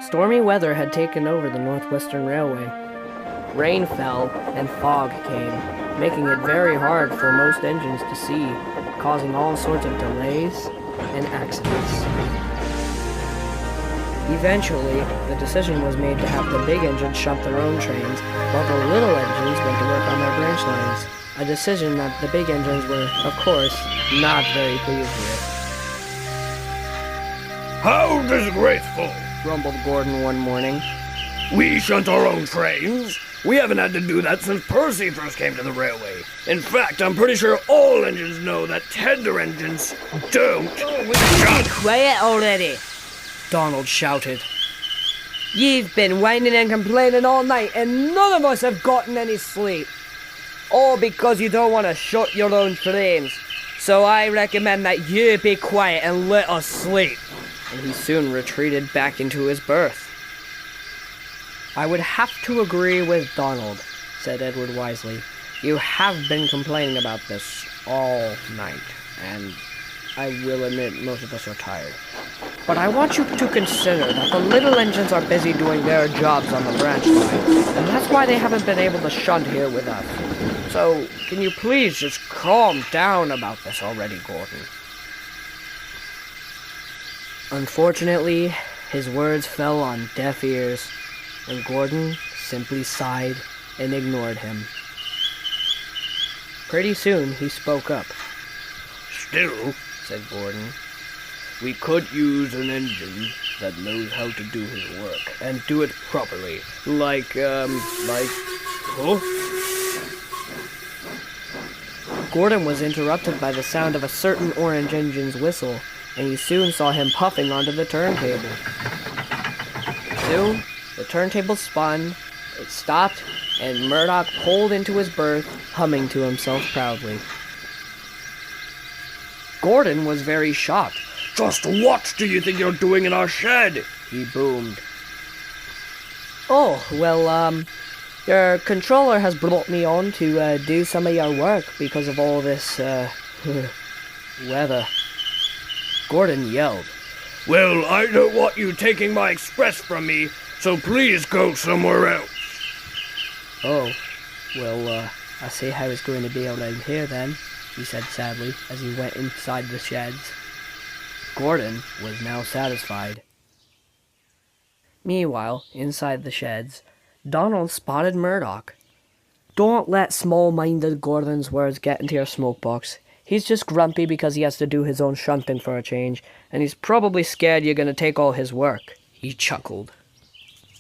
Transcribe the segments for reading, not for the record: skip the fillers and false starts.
Stormy weather had taken over the Northwestern Railway. Rain fell and fog came, making it very hard for most engines to see, causing all sorts of delays and accidents. Eventually, the decision was made to have the big engines shunt their own trains, while the little engines went to work on their branch lines, a decision that the big engines were, of course, not very pleased with. How disgraceful, Grumbled Gordon one morning. We shunt our own trains? We haven't had to do that since Percy first came to the railway. In fact, I'm pretty sure all engines know that tender engines don't shunt. Quiet already, Donald shouted. You've been whining and complaining all night, and none of us have gotten any sleep. All because you don't want to shut your own trains. So I recommend that you be quiet and let us sleep. And he soon retreated back into his berth. I would have to agree with Donald, said Edward wisely. You have been complaining about this all night, and I will admit most of us are tired. But I want you to consider that the little engines are busy doing their jobs on the branch line, and that's why they haven't been able to shunt here with us. So, can you please just calm down about this already, Gordon? Unfortunately, his words fell on deaf ears, and Gordon simply sighed and ignored him. Pretty soon, he spoke up. Still, Said Gordon. we could use an engine that knows how to do his work and do it properly. Huh? Gordon was interrupted by the sound of a certain orange engine's whistle, and he soon saw him puffing onto the turntable. Soon, the turntable spun, it stopped, and Murdoch pulled into his berth, humming to himself proudly. Gordon was very shocked. Just what do you think you're doing in our shed? He boomed. Oh, well, your controller has brought me on to do some of your work because of all this, weather. Gordon yelled. Well, I don't want you taking my express from me, so please go somewhere else. Oh, well, I see how it's going to be around here then, he said sadly as he went inside the sheds. Gordon was now satisfied. Meanwhile, inside the sheds, Donald spotted Murdoch. Don't let small-minded Gordon's words get into your smoke box. He's just grumpy because he has to do his own shunting for a change, and he's probably scared you're going to take all his work. He chuckled.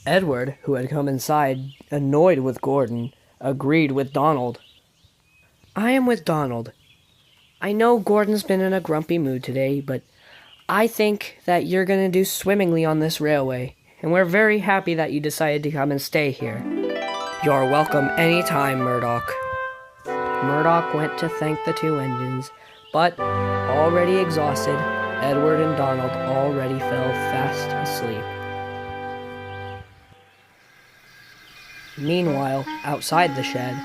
Edward, who had come inside, annoyed with Gordon, agreed with Donald. I am with Donald. I know Gordon's been in a grumpy mood today, but I think that you're going to do swimmingly on this railway, and we're very happy that you decided to come and stay here. You're welcome any time, Murdoch. Murdoch went to thank the two engines, but, already exhausted, Edward and Donald already fell fast asleep. Meanwhile, outside the shed,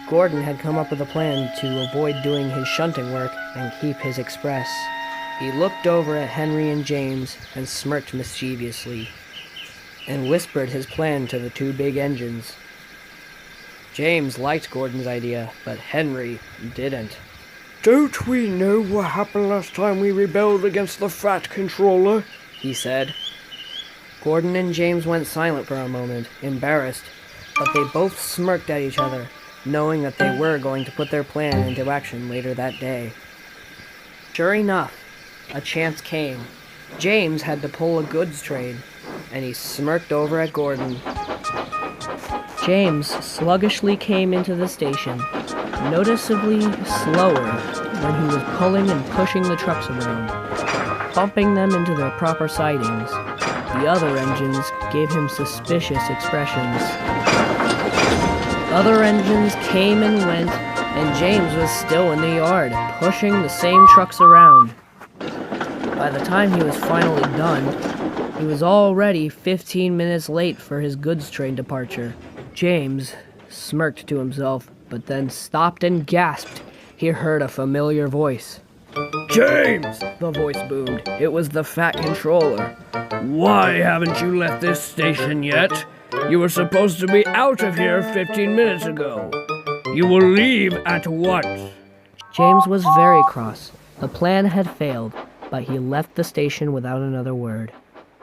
Gordon had come up with a plan to avoid doing his shunting work and keep his express. He looked over at Henry and James and smirked mischievously, and whispered his plan to the two big engines. James liked Gordon's idea, but Henry didn't. Don't we know what happened last time we rebelled against the Fat Controller? He said. Gordon and James went silent for a moment, embarrassed, but they both smirked at each other, knowing that they were going to put their plan into action later that day. Sure enough, a chance came. James had to pull a goods train, and he smirked over at Gordon. James sluggishly came into the station, noticeably slower when he was pulling and pushing the trucks around, bumping them into their proper sidings. The other engines gave him suspicious expressions. Other engines came and went, and James was still in the yard, pushing the same trucks around. By the time he was finally done, he was already 15 minutes late for his goods train departure. James smirked to himself, but then stopped and gasped. He heard a familiar voice. James! The voice boomed. It was the Fat Controller. Why haven't you left this station yet? You were supposed to be out of here 15 minutes ago. You will leave at once. James was very cross. The plan had failed, but he left the station without another word.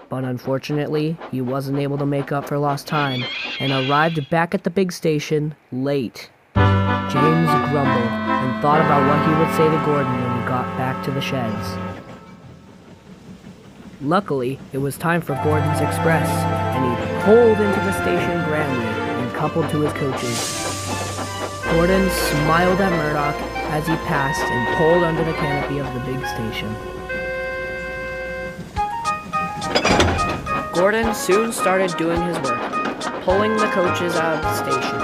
But unfortunately, he wasn't able to make up for lost time and arrived back at the big station late. James grumbled and thought about what he would say to Gordon when he got back to the sheds. Luckily, it was time for Gordon's Express, and he pulled into the station grandly and coupled to his coaches. Gordon smiled at Murdoch as he passed and pulled under the canopy of the big station. Gordon soon started doing his work, pulling the coaches out of the station.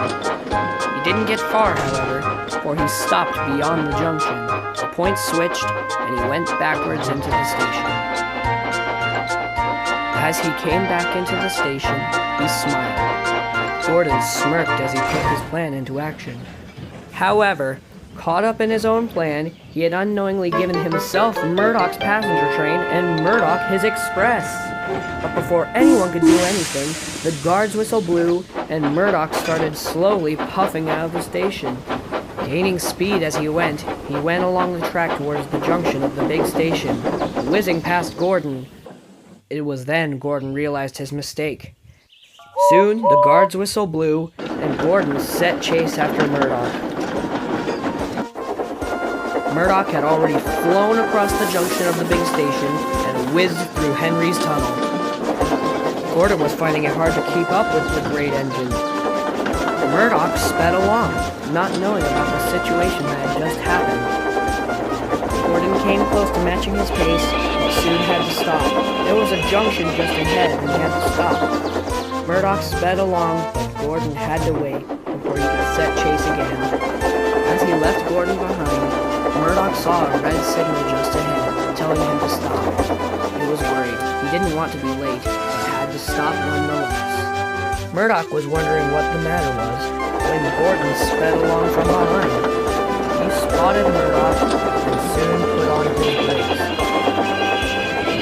He didn't get far, however, for he stopped beyond the junction. The points switched, and he went backwards into the station. As he came back into the station, he smiled. Gordon smirked as he put his plan into action. However, caught up in his own plan, he had unknowingly given himself Murdoch's passenger train and Murdoch his express. But before anyone could do anything, the guard's whistle blew and Murdoch started slowly puffing out of the station. Gaining speed as he went along the track towards the junction of the big station, whizzing past Gordon. It was then Gordon realized his mistake. Soon, the guard's whistle blew, and Gordon set chase after Murdoch. Murdoch had already flown across the junction of the big station and whizzed through Henry's tunnel. Gordon was finding it hard to keep up with the great engine. Murdoch sped along, not knowing about the situation that had just happened. Gordon came close to matching his pace, but soon had to stop. There was a junction just ahead, and he had to stop. Murdoch sped along, but Gordon had to wait before he could set chase again. As he left Gordon behind, Murdoch saw a red signal just ahead, telling him to stop. He was worried. He didn't want to be late, but had to stop nonetheless. Murdoch was wondering what the matter was, when Gordon sped along from behind. He spotted Murdoch and soon put on his brakes.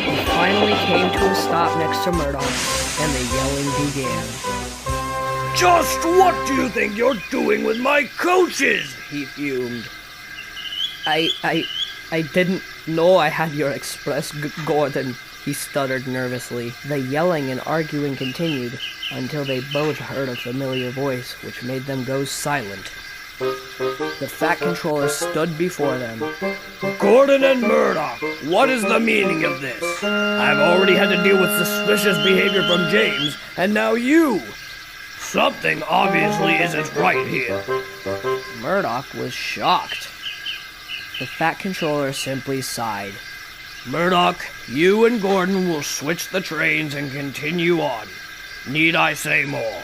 He finally came to a stop next to Murdoch, and the yelling began. Just what do you think you're doing with my coaches? He fumed. I didn't know I had your express, Gordon, he stuttered nervously. The yelling and arguing continued until they both heard a familiar voice, which made them go silent. The Fat Controller stood before them. Gordon and Murdoch, what is the meaning of this? I've already had to deal with suspicious behavior from James, and now you! Something obviously isn't right here. Murdoch was shocked. The Fat Controller simply sighed. Murdoch, you and Gordon will switch the trains and continue on. Need I say more?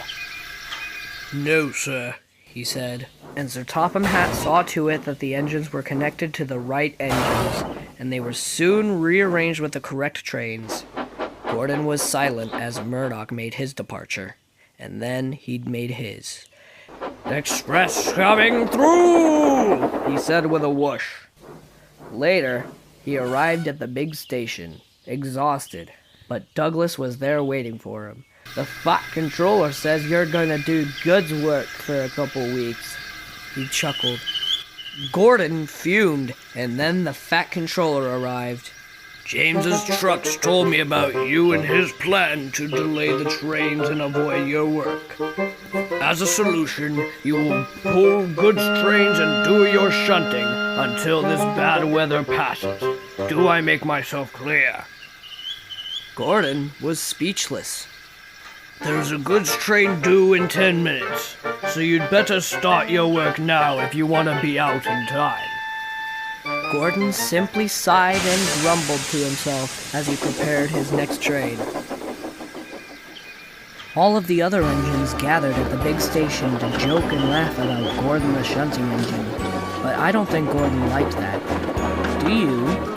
No, sir, he said. And Sir Topham Hatt saw to it that the engines were connected to the right engines, and they were soon rearranged with the correct trains. Gordon was silent as Murdoch made his departure, and then he'd made his. Express coming through, he said with a whoosh. Later, he arrived at the big station, exhausted, but Douglas was there waiting for him. The Fat Controller says you're gonna do good work for a couple weeks. He chuckled. Gordon fumed, and then the Fat Controller arrived. James's trucks told me about you and his plan to delay the trains and avoid your work. As a solution, you will pull goods trains and do your shunting until this bad weather passes. Do I make myself clear? Gordon was speechless. There's a goods train due in 10 minutes, so you'd better start your work now if you want to be out in time. Gordon simply sighed and grumbled to himself as he prepared his next train. All of the other engines gathered at the big station to joke and laugh about Gordon the shunting engine, but I don't think Gordon liked that. Do you?